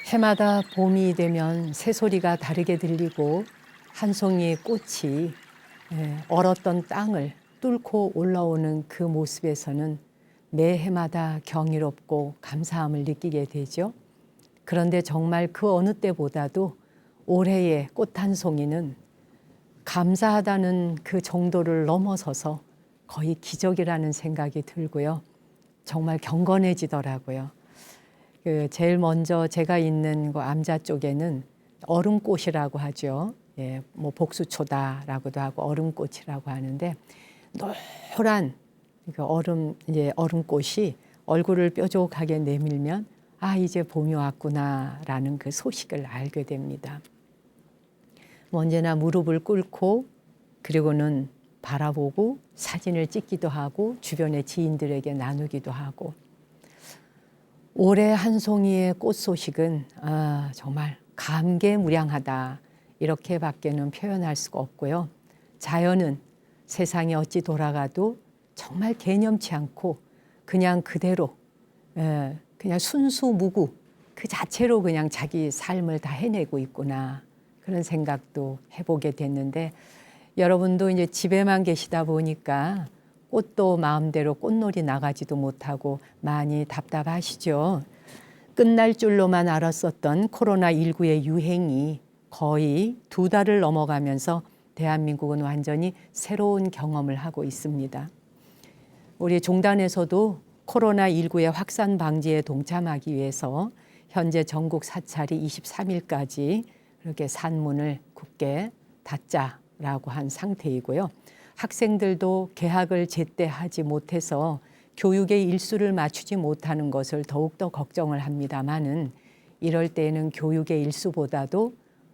해마다 봄이 되면 새소리가 다르게 들리고 한 송이의 꽃이 얼었던 땅을 뚫고 올라오는 그 모습에서는 매 해마다 경이롭고 감사함을 느끼게 되죠. 그런데 정말 그 어느 때보다도 올해의 꽃 한 송이는 감사하다는 그 정도를 넘어서서 거의 기적이라는 생각이 들고요. 정말 경건해지더라고요. 제일 먼저 제가 있는 그 암자 쪽에는 얼음꽃이라고 하죠. 예, 뭐 복수초다라고도 하고 얼음꽃이라고 하는데 노란 그 얼음꽃이 얼굴을 뾰족하게 내밀면 아 이제 봄이 왔구나라는 그 소식을 알게 됩니다. 언제나 무릎을 꿇고 그리고는 바라보고 사진을 찍기도 하고 주변의 지인들에게 나누기도 하고 올해 한 송이의 꽃 소식은 정말 감개무량하다 이렇게밖에는 표현할 수가 없고요. 자연은 세상이 어찌 돌아가도 정말 개념치 않고 그냥 그대로 그냥 순수무구 그 자체로 그냥 자기 삶을 다 해내고 있구나 그런 생각도 해보게 됐는데 여러분도 이제 집에만 계시다 보니까 꽃도 마음대로 꽃놀이 나가지도 못하고 많이 답답하시죠. 끝날 줄로만 알았었던 코로나19의 유행이 거의 2달을 넘어가면서 대한민국은 완전히 새로운 경험을 하고 있습니다. 우리 종단에서도 코로나19의 확산 방지에 동참하기 위해서 현재 전국 사찰이 23일까지 그렇게 산문을 굳게 닫자라고 한 상태이고요. 학생들도 개학을 제때 하지 못해서 교육의 일수를 맞추지 못하는 것을 더욱더 걱정을 합니다마는 이럴 때에는 교육의 일수보다도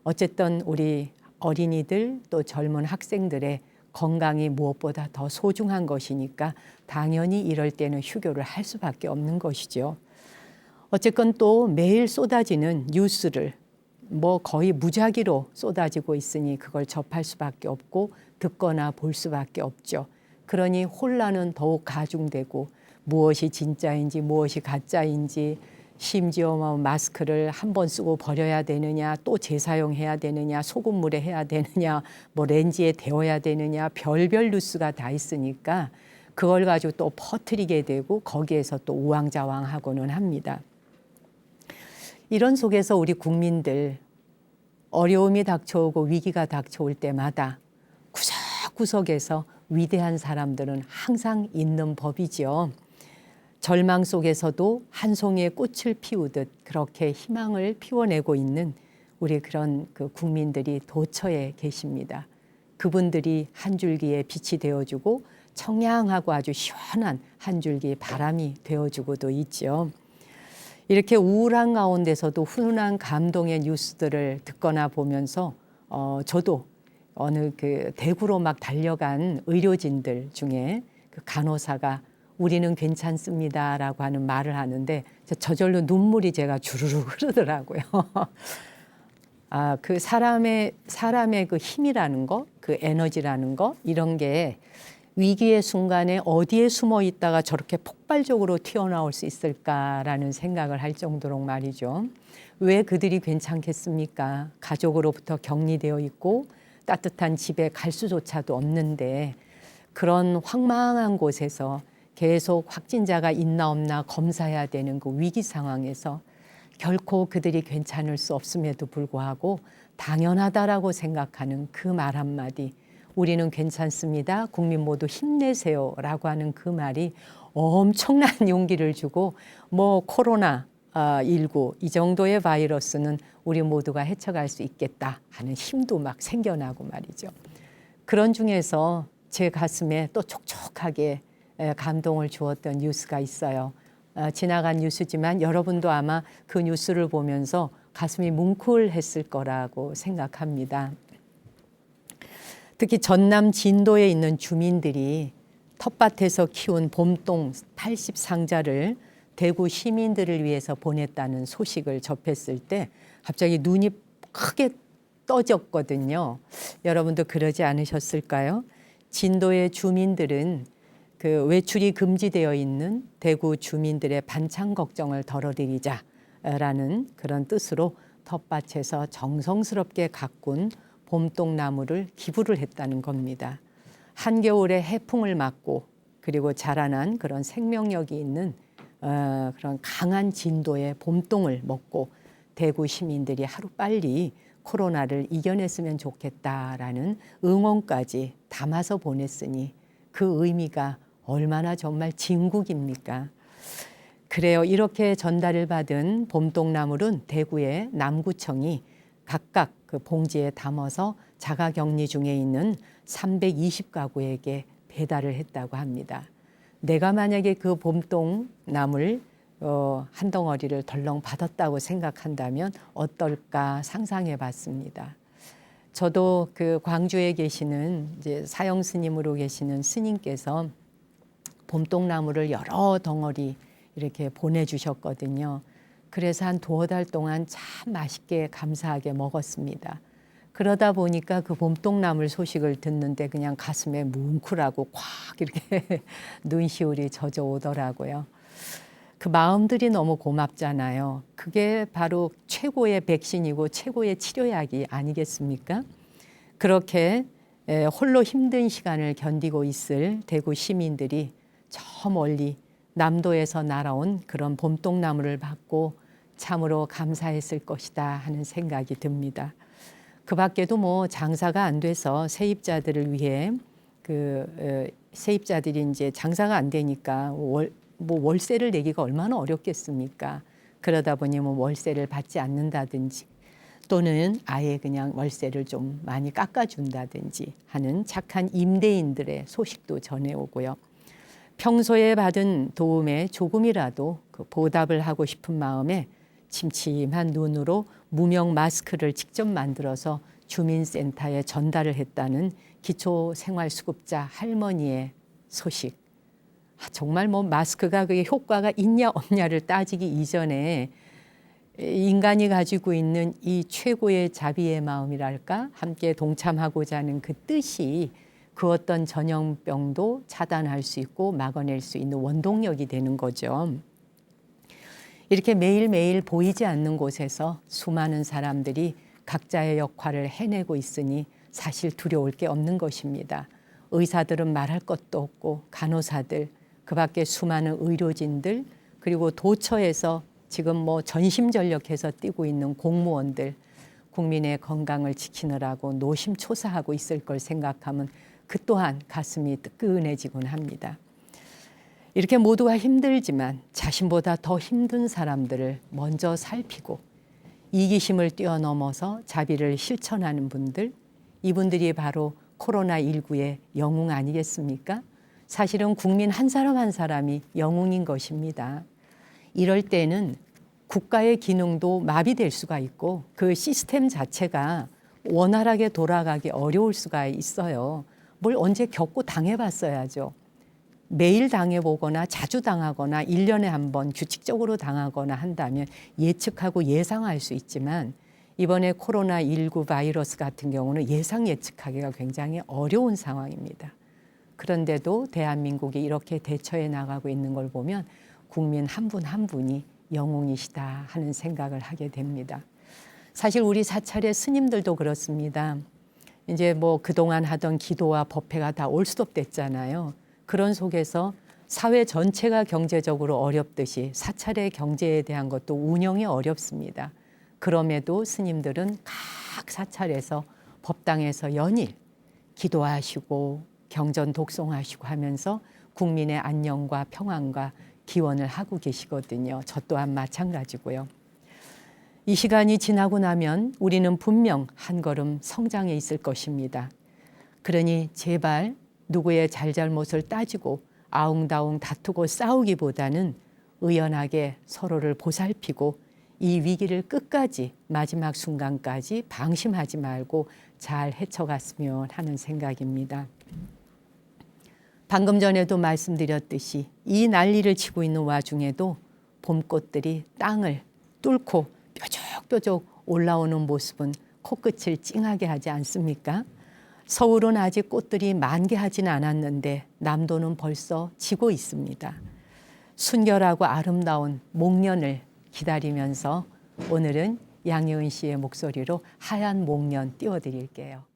어쨌든 우리 어린이들 또 젊은 학생들의 건강이 무엇보다 더 소중한 것이니까 당연히 이럴 때는 휴교를 할 수밖에 없는 것이죠. 어쨌건 또 매일 쏟아지는 뉴스를 뭐 거의 무작위로 쏟아지고 있으니 그걸 접할 수밖에 없고 듣거나 볼 수밖에 없죠. 그러니 혼란은 더욱 가중되고 무엇이 진짜인지 무엇이 가짜인지 심지어 뭐 마스크를 한 번 쓰고 버려야 되느냐 또 재사용해야 되느냐 소금물에 해야 되느냐 뭐 렌즈에 데워야 되느냐 별별 뉴스가 다 있으니까 그걸 가지고 또 퍼뜨리게 되고 거기에서 또 우왕좌왕하고는 합니다. 이런 속에서 우리 국민들 어려움이 닥쳐오고 위기가 닥쳐올 때마다 구석구석에서 위대한 사람들은 항상 있는 법이지요. 절망 속에서도 한 송이의 꽃을 피우듯 그렇게 희망을 피워내고 있는 우리 그런 그 국민들이 도처에 계십니다. 그분들이 한 줄기의 빛이 되어주고 청량하고 아주 시원한 한 줄기 바람이 되어주고도 있죠. 이렇게 우울한 가운데서도 훈훈한 감동의 뉴스들을 듣거나 보면서 저도 어느 그 대구로 막 달려간 의료진들 중에 그 간호사가 우리는 괜찮습니다라고 하는 말을 하는데 저절로 눈물이 제가 주르륵 흐르더라고요. 그 사람의 그 힘이라는 거, 그 에너지라는 거 이런 게 위기의 순간에 어디에 숨어 있다가 저렇게 폭발적으로 튀어나올 수 있을까라는 생각을 할 정도로 말이죠. 왜 그들이 괜찮겠습니까? 가족으로부터 격리되어 있고 따뜻한 집에 갈 수조차도 없는데 그런 황망한 곳에서 계속 확진자가 있나 없나 검사해야 되는 그 위기 상황에서 결코 그들이 괜찮을 수 없음에도 불구하고 당연하다라고 생각하는 그 말 한마디 우리는 괜찮습니다. 국민 모두 힘내세요 라고 하는 그 말이 엄청난 용기를 주고 뭐 코로나19 이 정도의 바이러스는 우리 모두가 헤쳐갈 수 있겠다 하는 힘도 막 생겨나고 말이죠. 그런 중에서 제 가슴에 또 촉촉하게 감동을 주었던 뉴스가 있어요. 지나간 뉴스지만 여러분도 아마 그 뉴스를 보면서 가슴이 뭉클했을 거라고 생각합니다. 특히 전남 진도에 있는 주민들이 텃밭에서 키운 봄동 80상자를 대구 시민들을 위해서 보냈다는 소식을 접했을 때 갑자기 눈이 크게 떠졌거든요. 여러분도 그러지 않으셨을까요? 진도의 주민들은 그 외출이 금지되어 있는 대구 주민들의 반찬 걱정을 덜어드리자 라는 그런 뜻으로 텃밭에서 정성스럽게 가꾼 봄동나무를 기부를 했다는 겁니다. 한겨울에 해풍을 맞고 그리고 자라난 그런 생명력이 있는 그런 강한 진도의 봄동을 먹고 대구 시민들이 하루빨리 코로나를 이겨냈으면 좋겠다라는 응원까지 담아서 보냈으니 그 의미가 얼마나 정말 진국입니까? 그래요. 이렇게 전달을 받은 봄동나물은 대구의 남구청이 각각 그 봉지에 담아서 자가격리 중에 있는 320가구에게 배달을 했다고 합니다. 내가 만약에 그 봄동나물 한 덩어리를 덜렁 받았다고 생각한다면 어떨까 상상해 봤습니다. 저도 그 광주에 계시는 이제 사형 스님으로 계시는 스님께서 봄동나무를 여러 덩어리 이렇게 보내주셨거든요. 그래서 한 2달 동안 참 맛있게 감사하게 먹었습니다. 그러다 보니까 그 봄동나물 소식을 듣는데 그냥 가슴에 뭉클하고 콱 이렇게 눈시울이 젖어오더라고요. 그 마음들이 너무 고맙잖아요. 그게 바로 최고의 백신이고 최고의 치료약이 아니겠습니까? 그렇게 홀로 힘든 시간을 견디고 있을 대구 시민들이 저 멀리 남도에서 날아온 그런 봄동나무를 받고 참으로 감사했을 것이다 하는 생각이 듭니다. 그 밖에도 뭐 장사가 안 돼서 세입자들을 위해 세입자들이 이제 장사가 안 되니까 월세를 내기가 얼마나 어렵겠습니까? 그러다 보니 뭐 월세를 받지 않는다든지 또는 아예 그냥 월세를 좀 많이 깎아준다든지 하는 착한 임대인들의 소식도 전해오고요. 평소에 받은 도움에 조금이라도 그 보답을 하고 싶은 마음에 침침한 눈으로 무명 마스크를 직접 만들어서 주민센터에 전달을 했다는 기초생활수급자 할머니의 소식. 정말 뭐 마스크가 그게 효과가 있냐 없냐를 따지기 이전에 인간이 가지고 있는 이 최고의 자비의 마음이랄까, 함께 동참하고자 하는 그 뜻이 그 어떤 전염병도 차단할 수 있고 막아낼 수 있는 원동력이 되는 거죠. 이렇게 매일매일 보이지 않는 곳에서 수많은 사람들이 각자의 역할을 해내고 있으니 사실 두려울 게 없는 것입니다. 의사들은 말할 것도 없고 간호사들, 그 밖에 수많은 의료진들, 그리고 도처에서 지금 뭐 전심전력해서 뛰고 있는 공무원들, 국민의 건강을 지키느라고 노심초사하고 있을 걸 생각하면 그 또한 가슴이 뜨끈해지곤 합니다. 이렇게 모두가 힘들지만 자신보다 더 힘든 사람들을 먼저 살피고 이기심을 뛰어넘어서 자비를 실천하는 분들, 이분들이 바로 코로나19의 영웅 아니겠습니까? 사실은 국민 한 사람 한 사람이 영웅인 것입니다. 이럴 때는 국가의 기능도 마비될 수가 있고 그 시스템 자체가 원활하게 돌아가기 어려울 수가 있어요. 뭘 언제 겪고 당해봤어야죠. 매일 당해보거나 자주 당하거나 1년에 한 번 규칙적으로 당하거나 한다면 예측하고 예상할 수 있지만 이번에 코로나19 바이러스 같은 경우는 예상 예측하기가 굉장히 어려운 상황입니다. 그런데도 대한민국이 이렇게 대처해 나가고 있는 걸 보면 국민 한 분 한 분이 영웅이시다 하는 생각을 하게 됩니다. 사실 우리 사찰의 스님들도 그렇습니다. 이제 뭐 그동안 하던 기도와 법회가 다 올스톱됐잖아요. 그런 속에서 사회 전체가 경제적으로 어렵듯이 사찰의 경제에 대한 것도 운영이 어렵습니다. 그럼에도 스님들은 각 사찰에서 법당에서 연일 기도하시고 경전 독송하시고 하면서 국민의 안녕과 평안과 기원을 하고 계시거든요. 저 또한 마찬가지고요. 이 시간이 지나고 나면 우리는 분명 한 걸음 성장해 있을 것입니다. 그러니 제발 누구의 잘잘못을 따지고 아웅다웅 다투고 싸우기보다는 의연하게 서로를 보살피고 이 위기를 끝까지 마지막 순간까지 방심하지 말고 잘 헤쳐갔으면 하는 생각입니다. 방금 전에도 말씀드렸듯이 이 난리를 치고 있는 와중에도 봄꽃들이 땅을 뚫고 뾰족뾰족 올라오는 모습은 코끝을 찡하게 하지 않습니까? 서울은 아직 꽃들이 만개하진 않았는데 남도는 벌써 지고 있습니다. 순결하고 아름다운 목련을 기다리면서 오늘은 양예은 씨의 목소리로 하얀 목련 띄워드릴게요.